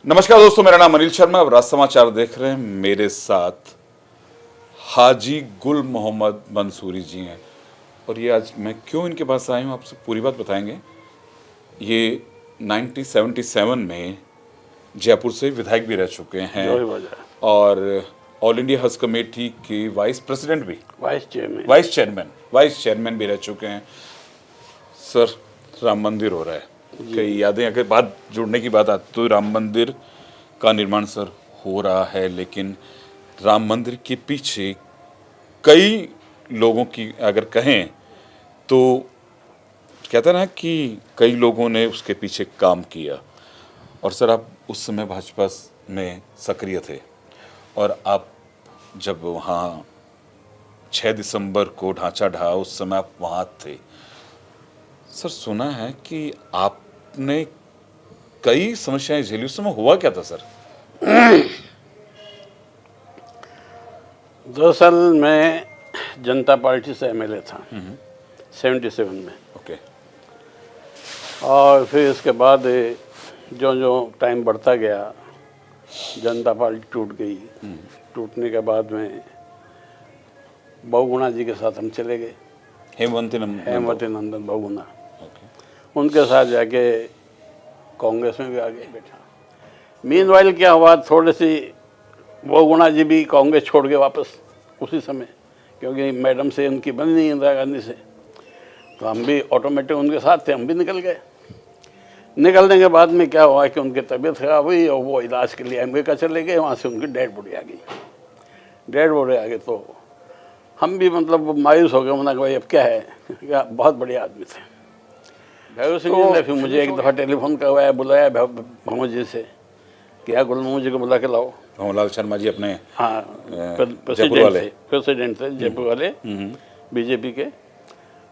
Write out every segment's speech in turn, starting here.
नमस्कार दोस्तों, मेरा नाम अनिल शर्मा। अब राज समाचार देख रहे हैं। मेरे साथ हाजी गुल मोहम्मद मंसूरी जी हैं और ये आज मैं क्यों इनके पास आया हूँ आपसे पूरी बात बताएंगे। ये 1977 में जयपुर से विधायक भी रह चुके हैं और ऑल इंडिया हज कमेटी के वाइस प्रेसिडेंट भी, वाइस चेयरमैन भी रह चुके हैं। सर, राम मंदिर हो रहा है, कई यादें अगर बात जुड़ने की बात आती तो राम मंदिर का निर्माण सर हो रहा है, लेकिन राम मंदिर के पीछे कई लोगों की अगर कहें तो कहते हैं ना कि कई लोगों ने उसके पीछे काम किया। और सर, आप उस समय भाजपा में सक्रिय थे और आप जब वहाँ 6 दिसंबर को ढांचा ढहा, उस समय आप वहाँ थे। सर, सुना है कि आपने कई समस्याएं झेली। उस समय हुआ क्या था सर? दरअसल मैं जनता पार्टी से एमएलए था 77 में। ओके। और फिर इसके बाद जो जो टाइम बढ़ता गया जनता पार्टी टूट गई। टूटने के बाद में बहुगुणा जी के साथ हम चले गए, हेमवती नंदन बहुगुणा। उनके साथ जाके कांग्रेस में भी आ गए बैठा। मीनवाइल क्या हुआ, थोड़ी सी बहुगुणा जी भी कांग्रेस छोड़ के वापस उसी समय, क्योंकि मैडम से उनकी बनी नहीं इंदिरा गांधी से, तो हम भी ऑटोमेटिक उनके साथ थे, हम भी निकल गए। निकलने के बाद में क्या हुआ कि उनकी तबीयत खराब हुई और वो इलाज के लिए अमेरिका चले गए। वहाँ से उनकी डेड बॉडी आ गई। तो हम भी मतलब मायूस हो गए। मना कि भाई अब क्या है, क्या बहुत बढ़िया आदमी थे भैरव सिंह जी ने। फिर मुझे एक दफ़ा टेलीफोन करवाया, बुलाया भंवर जी से कि यार गुल मोहम्मद जी को बुला के लाओ। भंवरलाल शर्मा जी अपने प्रेसिडेंट थे जयपुर वाले बीजेपी के।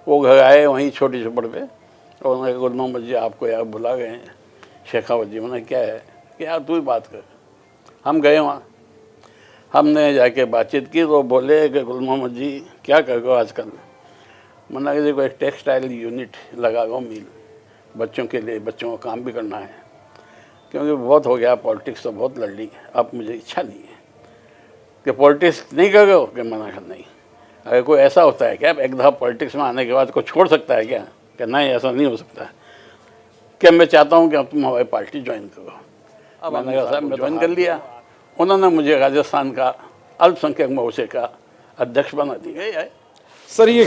वो घर आए वहीं छोटी झोपड़ पे और उन्होंने गुल मोहम्मद जी आपको यार बुला गए हैं शेखावत जी। मैंने क्या है कि यार तू ही बात कर। हम गए वहाँ, हमने जाके बातचीत की तो बोले कि गुल मोहम्मद जी क्या कर रहे हो आजकल। मैंने देखो एक टेक्सटाइल यूनिट लगा रहा हूँ, मिल बच्चों के लिए, बच्चों का काम भी करना है, क्योंकि बहुत हो गया पॉलिटिक्स तो बहुत लड़ ली। अब मुझे इच्छा नहीं है कि पॉलिटिक्स नहीं कर रहे हो कि मना कर नहीं। अगर कोई ऐसा होता है क्या एक दफ़ा पॉलिटिक्स में आने के बाद कोई छोड़ सकता है क्या कि नहीं, ऐसा नहीं हो सकता है। क्या मैं चाहता हूँ कि अब तुम हमारी पार्टी ज्वाइन करो। मैंने कहा साहब मैं ज्वाइन कर लिया। उन्होंने मुझे राजस्थान का अल्पसंख्यक मोर्चे का अध्यक्ष बना दिया। सर, ये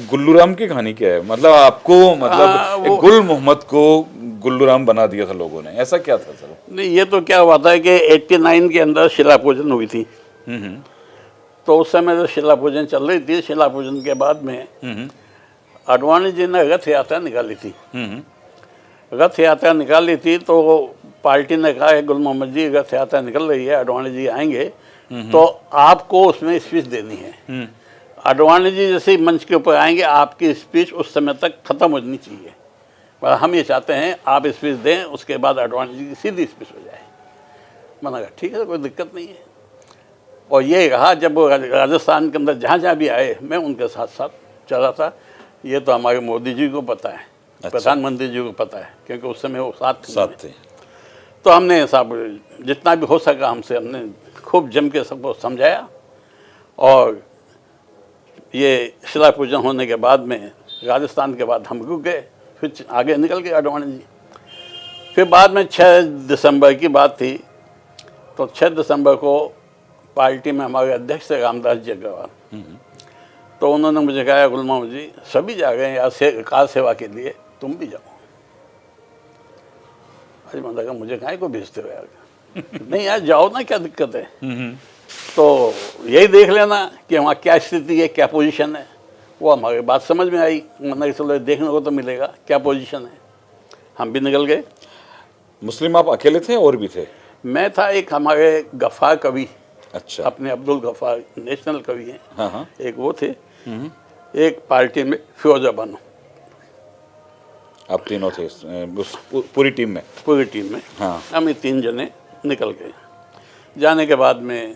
गुल्लूराम की कहानी क्या है? मतलब आपको मतलब गुल मोहम्मद को गुल्लूराम बना दिया था लोगों ने, ऐसा क्या था सर? नहीं, ये तो क्या हुआ था कि 89 के अंदर शिला पूजन हुई थी। तो उस समय जो शिला पूजन चल रही थी, शिला पूजन के बाद में आडवाणी जी ने रथ यात्रा निकाली थी। रथ यात्रा निकाली थी तो पार्टी ने कहा गुल मोहम्मद जी रथ यात्रा निकल रही है, आडवाणी जी आएंगे तो आपको उसमें स्पीच देनी है। आडवाणी जी जैसे मंच के ऊपर आएंगे आपकी स्पीच उस समय तक खत्म हो जानी चाहिए, पर हम ये चाहते हैं आप स्पीच दें, उसके बाद आडवाणी जी की सीधी स्पीच हो जाए। मैंने कहा ठीक है, कोई दिक्कत नहीं है। और ये कहा जब राजस्थान के अंदर जहाँ जहाँ भी आए मैं उनके साथ साथ चला था। ये तो हमारे मोदी जी को पता है। अच्छा। प्रधानमंत्री जी को पता है, क्योंकि उस समय वो साथ थे। तो हमने साहब जितना भी हो सका हमसे हमने खूब जम के सबको समझाया। और ये शिला पूजन होने के बाद में राजस्थान के बाद हम रुक गए, फिर आगे निकल गए आडवाणी जी। फिर बाद में 6 दिसंबर की बात थी, तो 6 दिसंबर को पार्टी में हमारे अध्यक्ष थे रामदास जी अग्रवाल। तो उन्होंने मुझे कहा गुल मोहम्मद जी सभी जा गए हैं यार कार सेवा के लिए, तुम भी जाओ। अरे मैंने कहा मुझे कहाँ को भेजते हो यार। नहीं यार जाओ ना, क्या दिक्कत है। तो यही देख लेना कि वहाँ क्या स्थिति है, क्या पोजीशन है। वो हमारी बात समझ में आई। मैंने चलो देखने को तो मिलेगा क्या पोजीशन है। हम भी निकल गए। मुस्लिम आप अकेले थे और भी थे? मैं था, एक हमारे गफ़ार कवि, अच्छा, अपने अब्दुल गफ़ार नेशनल कवि हैं। हाँ। एक वो थे, एक पार्टी में फिरोजा बानो। आप तीनों थे पूरी टीम में? पूरी टीम में, हाँ। हम 3 जने निकल गए। जाने के बाद में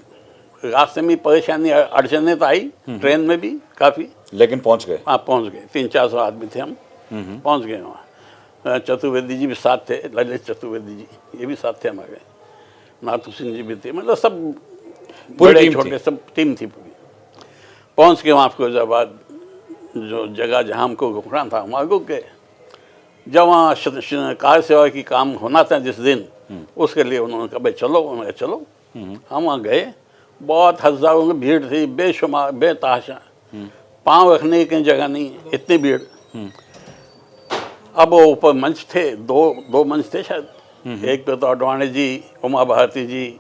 रास्ते में परेशानी अड़चने तो आई, ट्रेन में भी काफ़ी, लेकिन पहुंच गए। हाँ पहुंच गए। 300-400 आदमी थे हम, पहुंच गए वहाँ। चतुर्वेदी जी भी साथ थे, ललित चतुर्वेदी जी ये भी साथ थे हमारे। नाथू सिंह जी भी थे, मतलब सब पूरी बड़े टीम छोटे थी। सब टीम थी पूरी। पहुंच के वहाँ फिरोजाबाद जो जगह जहाँ हमको रुकना था वहाँ रुक गए। जब वहाँ कार सेवा की काम होना था जिस दिन, उसके लिए उन्होंने कहा भाई चलो, उन्होंने कहा चलो। हम वहाँ गए, बहुत हज़ारों की भीड़ थी, बेशुमार बेतहाशा, पाँव रखने की जगह नहीं, इतनी भीड़। अब वो ऊपर मंच थे, दो मंच थे शायद, एक पे तो अडवाणी जी, उमा भारती जी,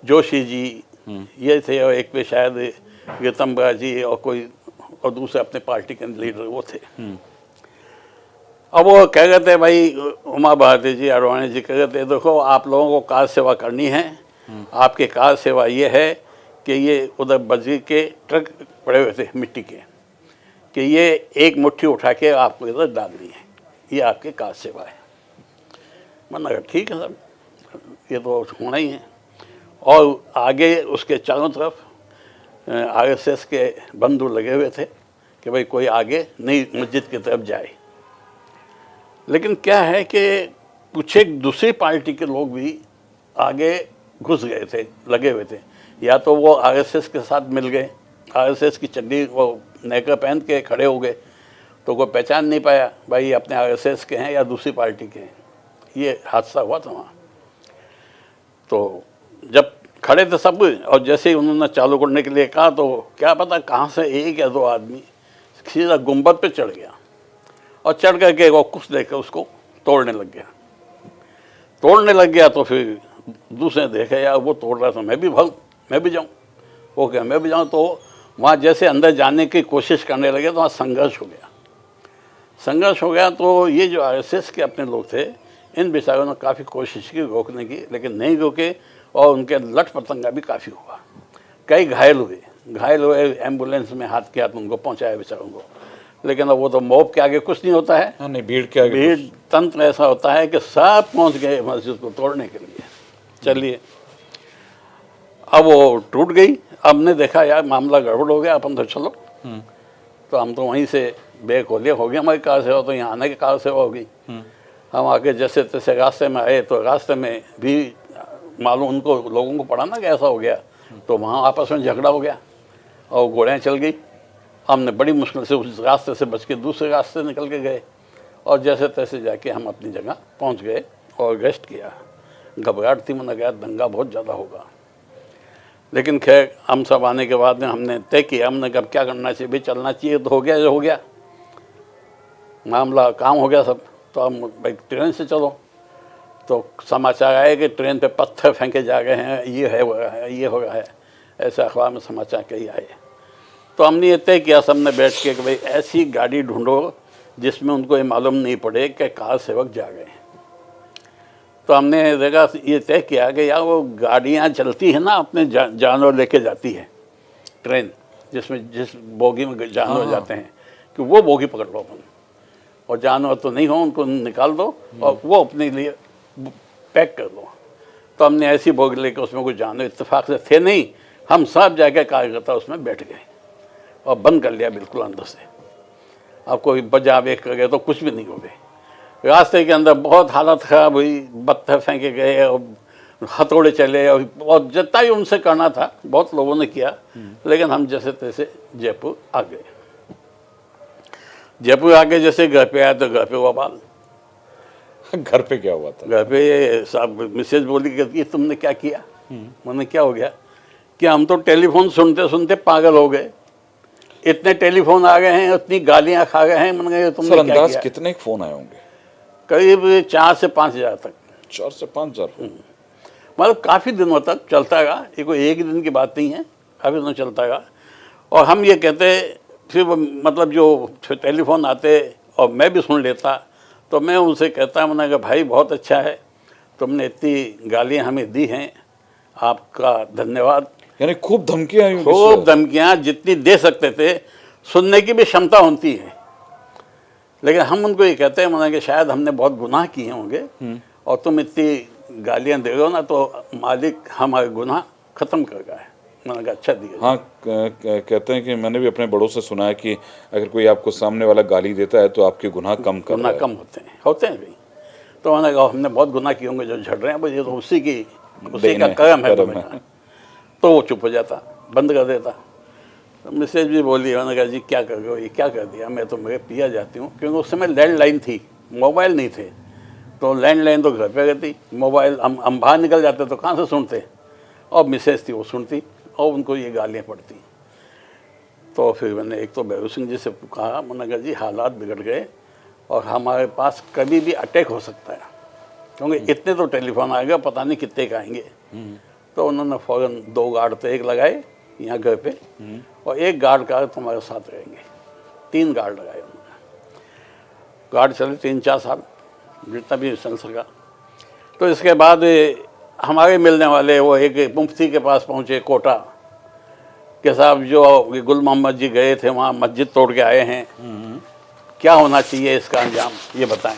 जोशी जी ये थे, और एक पे शायद गीतम्बरा जी और कोई और दूसरे अपने पार्टी के लीडर वो थे। अब वो कह रहे थे भाई, उमा भारती जी, अडवाणी जी कह रहे थे देखो आप लोगों को कार सेवा करनी है, आपकी कार सेवा ये है कि ये उधर बजरी के ट्रक पड़े हुए थे मिट्टी के, कि ये एक मुट्ठी उठा के आपको इधर डालनी है, ये आपकी कार सेवा है। मैंने कहा ठीक है सर, ये तो होना ही है। और आगे उसके चारों तरफ आरएसएस के बंधु लगे हुए थे कि भाई कोई आगे नहीं मस्जिद की तरफ जाए। लेकिन क्या है कि कुछ एक दूसरी पार्टी के लोग भी आगे घुस गए थे, लगे हुए थे, या तो वो आरएसएस के साथ मिल गए, आरएसएस की चड्डी वो नेकर पहन के खड़े हो गए, तो कोई पहचान नहीं पाया भाई अपने आरएसएस के हैं या दूसरी पार्टी के हैं। ये हादसा हुआ था वहाँ। तो जब खड़े थे सब, और जैसे ही उन्होंने चालू करने के लिए कहा तो क्या पता कहाँ से एक या दो आदमी सीधा गुंबद पे चढ़ गया, और चढ़ करके वो कुछ देकर उसको तोड़ने लग गया। तो फिर दूसरे देखे यार वो तोड़ रहा था, मैं भी जाऊँ, वो क्या मैं भी जाऊँ। तो वहाँ जैसे अंदर जाने की कोशिश करने लगे तो वहाँ संघर्ष हो गया। तो ये जो आरएसएस के अपने लोग थे, इन बेचारों ने काफ़ी कोशिश की रोकने की, लेकिन नहीं रोके, और उनके लट पतंगा भी काफ़ी हुआ। कई घायल हुए, एम्बुलेंस में हाथ के हाथ उनको पहुँचाया बेचारों को। लेकिन अब वो तो मॉब के आगे कुछ नहीं होता है। हाँ नहीं, भीड़ के आगे भीड़ तंत्र ऐसा होता है कि सब पहुंच गए मस्जिद को तोड़ने के लिए। चलिए, अब वो टूट गई। हमने देखा यार मामला गड़बड़ हो गया, अपन तो चलो। तो हम तो वहीं से बेखोलिया हो गया, हमारी कार सेवा तो यहाँ आने की कार सेवा हो गई। हम आगे जैसे तैसे रास्ते में आए, तो रास्ते में भी मालूम उनको लोगों को पड़ा ना कि ऐसा हो गया, तो वहाँ आपस में झगड़ा हो गया और गोलियाँ चल गई। हमने बड़ी मुश्किल से उस रास्ते से बच के दूसरे रास्ते निकल के गए, और जैसे तैसे जाके हम अपनी जगह पहुंच गए और रेस्ट किया। घबराहट थी, मैंने कहा दंगा बहुत ज़्यादा होगा। लेकिन खैर हम सब आने के बाद में हमने तय किया, हमने कहा क्या करना चाहिए, भाई चलना चाहिए, तो हो गया जो हो गया, मामला काम हो गया सब। तो हम भाई ट्रेन से चलो, तो समाचार आए कि ट्रेन पे पत्थर फेंके जा रहे हैं, ये हो रहा है, ऐसे अखबार में समाचार कई आए। तो हमने ये तय किया सबने बैठ के कि भाई ऐसी गाड़ी ढूंढो जिसमें उनको ये मालूम नहीं पड़े कि कार सेवक जा गए। तो हमने देखा, ये तय किया कि यार वो गाड़ियाँ चलती हैं ना, अपने जानवर लेके जाती है ट्रेन, जिस बोगी में जानवर जाते हैं, कि वो बोगी पकड़ लो अपन, और जानवर तो नहीं हो उनको निकाल दो और वो अपने लिए पैक कर दो। तो हमने ऐसी बोगी लेके, उसमें कोई जानवर इत्तेफाक से थे नहीं, हम सब जाके कार्यकर्ता उसमें बैठ गए और बंद कर लिया बिल्कुल अंदर से। अब कोई बजा वेख कर गए तो कुछ भी नहीं हो गए। रास्ते के अंदर बहुत हालत ख़राब हुई, पत्थर फेंके गए और हथौड़े चले, और जितना ही उनसे करना था बहुत लोगों ने किया। लेकिन हम जैसे तैसे जयपुर आ गए। जयपुर आके जैसे घर पे आया तो घर पे हुआ बाल। घर पे क्या हुआ था? घर पे साहब मिसेज बोली कि तुमने क्या किया। मैंने क्या हो गया कि हम तो टेलीफोन सुनते सुनते पागल हो गए, इतने टेलीफोन आ गए हैं, इतनी गालियां खा गए हैं। मैंने कहा तुमने क्या अंदाज किया? कितने फोन आए होंगे? करीब 4 से 5 हज़ार तक। 4 से 5 हज़ार? मतलब काफ़ी दिनों तक चलता रहा, ये कोई एक ही दिन की बात नहीं है, काफ़ी दिनों चलता रहा। और हम ये कहते फिर मतलब जो टेलीफोन आते और मैं भी सुन लेता, तो मैं उनसे कहता, मैंने कहा भाई बहुत अच्छा है, तुमने इतनी गालियाँ हमें दी हैं, आपका धन्यवाद। यानी खूब धमकियां आई? खूब धमकियाँ जितनी दे सकते थे, सुनने की भी क्षमता होती है। लेकिन हम उनको ये कहते हैं मैंने कि शायद हमने बहुत गुनाह किए होंगे, और तुम इतनी गालियाँ दे रहे हो ना, तो मालिक हमारे गुनाह ख़त्म कर गया है। मैंने कहा अच्छा दिया। हाँ, कहते हैं कि मैंने भी अपने बड़ों से सुना है कि अगर कोई आपको सामने वाला गाली देता है तो आपके गुनाह कम होते हैं भाई। तो मैंने कहा हमने बहुत गुनाह किए होंगे जो झड़ रहे हैं, भाई ये तो उसी की उसी का कर्म है तुम्हें। तो वो चुप हो जाता, बंद कर देता। तो मिसेज भी बोली, उन्होंने कहा जी क्या कर रहे हो, ये क्या कर दिया, मैं तो मेरे पिया जाती हूँ, क्योंकि उस समय लैंडलाइन थी, मोबाइल नहीं थे, तो लैंडलाइन तो घर पे रहती, मोबाइल हम बाहर निकल जाते तो कहाँ से सुनते, और मिसेज थी वो सुनती और उनको ये गालियाँ पड़ती। तो फिर मैंने एक तो भैरू सिंह जी से कहा, मैंने कहा जी हालात बिगड़ गए और हमारे पास कभी भी अटैक हो सकता है, क्योंकि इतने तो टेलीफोन आएगा, पता नहीं कितने का आएंगे। तो उन्होंने फ़ौरन 2 गार्ड तो एक लगाए यहाँ घर पे, और 1 गार्ड का तुम्हारे साथ रहेंगे। 3 गार्ड लगाए उन्होंने। गार्ड चले 3-4 साल, जितना भी चल सका। तो इसके बाद हमारे मिलने वाले वो एक मुफ्ती के पास पहुँचे कोटा के साहब, जो गुल मोहम्मद जी गए थे वहाँ, मस्जिद तोड़ के आए हैं, क्या होना चाहिए इसका अंजाम, ये बताएं।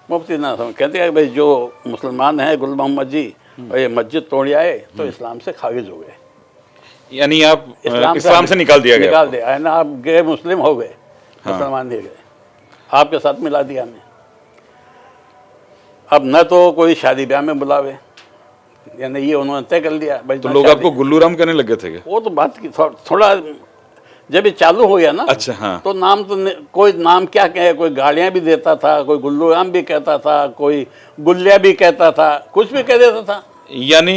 मुफ्ती ना समझ, कहते हैं भाई जो मुसलमान हैं गुल मोहम्मद जी और ये मस्जिद तोड़ आए तो इस्लाम से खारिज हो गए, यानी आप इस्लाम से निकाल दिया गया, निकाल दिया है ना, आप गए मुस्लिम हो गए, मुसलमान नहीं गए, आपके साथ मिला दिया हमें। अब न तो कोई शादी ब्याह में बुलावे, यानी ये उन्होंने तय कर लिया भाई। तो लोग आपको गुल्लू राम कहने लगे थे क्या? वो तो बात की थोड़ा जब ये चालू हो गया ना, अच्छा हाँ, तो नाम तो कोई नाम क्या कहे, कोई गालियाँ भी देता था, कोई गुल्लू राम भी कहता था, कोई गुल्लिया भी कहता था, कुछ भी कह देता था। यानी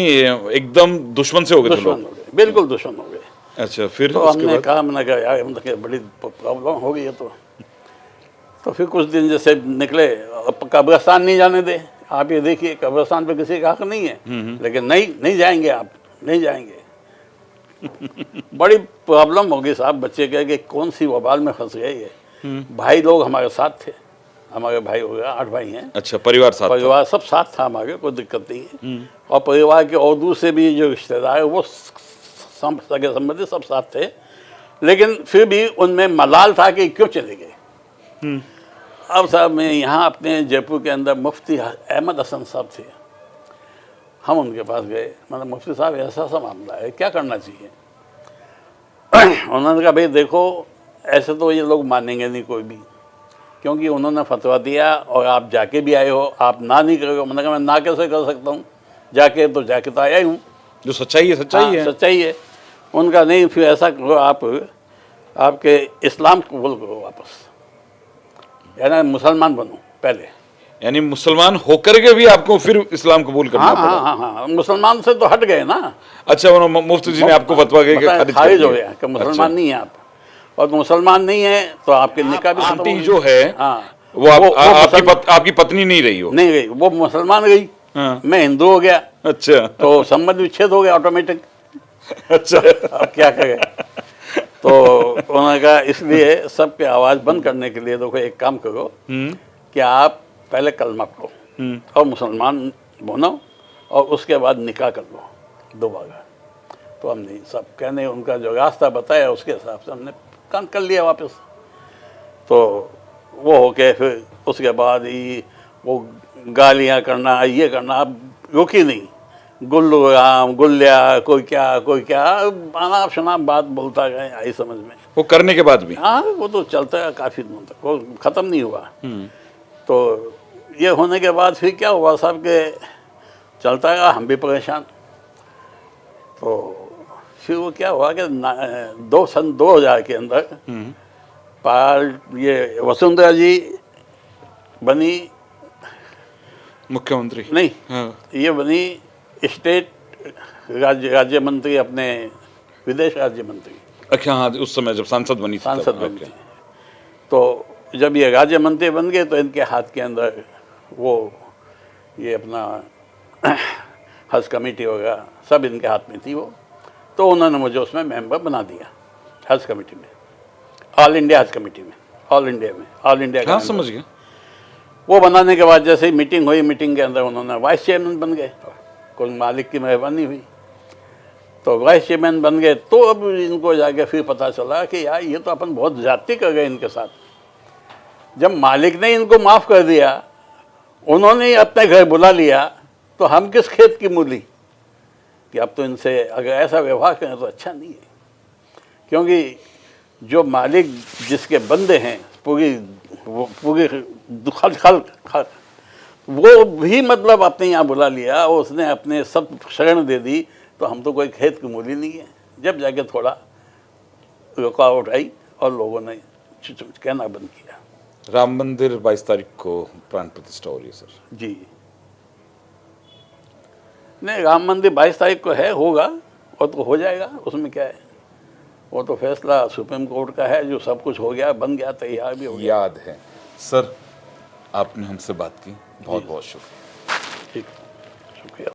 एकदम दुश्मन से हो गए थे दुश्मन लोग। हो गए, बिल्कुल दुश्मन हो गए। अच्छा, फिर तो उसके हमने बाद कहा, मैंने कहा यार मतलब बड़ी प्रॉब्लम हो गई है। तो फिर कुछ दिन जैसे निकले, कब्रिस्तान नहीं जाने दे। आप ये देखिए, कब्रिस्तान पे किसी का हक नहीं है, लेकिन नहीं जाएंगे, आप नहीं जाएंगे। बड़ी प्रॉब्लम होगी साहब, बच्चे कहे कि कौन सी वबाल में फंस गए ये। भाई लोग हमारे साथ थे, हमारे भाई हो गया 8 भाई हैं। अच्छा, परिवार साथ था। परिवार सब साथ था हमारे, कोई दिक्कत नहीं है। और परिवार के और दूसरे भी जो रिश्तेदार वो सगे संबंधी सब साथ थे, लेकिन फिर भी उनमें मलाल था कि क्यों चले गए। अब साहब मैं यहाँ अपने जयपुर के अंदर मुफ्ती अहमद हसन साहब थे, हम उनके पास गए, मतलब मुफ्ती साहब ऐसा सा मामला है, क्या करना चाहिए। उन्होंने कहा भाई देखो, ऐसे तो ये लोग मानेंगे नहीं कोई भी, क्योंकि उन्होंने फतवा दिया और आप जाके भी आए हो, आप ना नहीं करोगे। मैंने कहा मैं ना कैसे कर सकता हूँ, जाके तो आया ही हूँ, जो सच्चाई है सच्चाई है। सच्चाई है। उनका नहीं, फिर ऐसा करो, आप आपके इस्लाम कबूल करो वापस, यानी मुसलमान बनो पहले। यानी मुसलमान होकर के भी आपको फिर इस्लाम कबूल करना पड़ा। हाँ, मुसलमान से तो हट गए ना। अच्छा, उन्होंने मुफ्ती जी ने आपको फतवा के खारिज हो गया कि मुसलमान नहीं है आप, और मुसलमान नहीं है तो आपके निकाह भी खत्म हो आंटी गई। जो है हाँ, वो आपकी पत्नी नहीं रही हो? नहीं गई, वो मुसलमान गई, हाँ। मैं हिंदू हो गया। अच्छा, तो संबंध विच्छेद हो गया ऑटोमेटिक। अच्छा, अब क्या करें। तो उन्होंने कहा इसलिए सबके आवाज़ बंद करने के लिए देखो एक काम करो कि आप पहले कलमा पढ़ो और मुसलमान बनो और उसके बाद निकाह कर लो दोबारा। तो हमने सब कहने उनका जो रास्ता बताया उसके हिसाब से हमने काम कर लिया वापस। तो वो हो के फिर उसके बाद ही वो गालियाँ करना, ये करना, अब रुकी नहीं। गुल्लू राम, गुल्लिया, कोई क्या अनाप शनाप बात बोलता गए, आई समझ में। वो करने के बाद भी? हाँ, वो तो चलता है काफ़ी दिनों तक, वो ख़त्म नहीं हुआ। तो ये होने के बाद फिर क्या हुआ साहब के चलता है, हम भी परेशान। तो फिर वो क्या हुआ कि सन 2000 के अंदर ये वसुंधरा जी बनी मुख्यमंत्री नहीं, हाँ। ये बनी स्टेट राज्य मंत्री, अपने विदेश राज्य मंत्री। अच्छा हाँ, उस समय जब सांसद बनी थी सांसद बनी थी। तो जब ये राज्य मंत्री बन गए तो इनके हाथ के अंदर वो ये अपना हज कमेटी वगैरह सब इनके हाथ में थी वो। तो उन्होंने मुझे उसमें मेंबर बना दिया हज कमेटी में, ऑल इंडिया हज कमेटी में, ऑल इंडिया हाँ, समझ गया। वो बनाने के बाद जैसे ही मीटिंग हुई, मीटिंग के अंदर उन्होंने वाइस चेयरमैन बन गए। कोई मालिक की मेहरबानी हुई तो वाइस चेयरमैन बन गए। तो अब इनको जाके फिर पता चला कि यार ये तो अपन बहुत ज़्यादती कर गए इनके साथ। जब मालिक ने इनको माफ़ कर दिया, उन्होंने ही अपने घर बुला लिया, तो हम किस खेत की मूली कि अब तो इनसे अगर ऐसा व्यवहार करें तो अच्छा नहीं है। क्योंकि जो मालिक जिसके बंदे हैं पूरी खल वो भी मतलब अपने यहाँ बुला लिया, उसने अपने सब शरण दे दी, तो हम तो कोई खेत की मूली नहीं है। जब जाके थोड़ा रुकावट आई और लोगों ने कहना बंद किया। राम मंदिर 22 तारीख को प्राण प्रतिष्ठा हो रही है सर। जी नहीं, राम मंदिर 22 तारीख को है, होगा और तो हो जाएगा, उसमें क्या है। वो तो फैसला सुप्रीम कोर्ट का है, जो सब कुछ हो गया, बन गया, तैयार भी हो गया। याद है सर, आपने हमसे बात की, बहुत बहुत शुक्रिया। ठीक, शुक्रिया।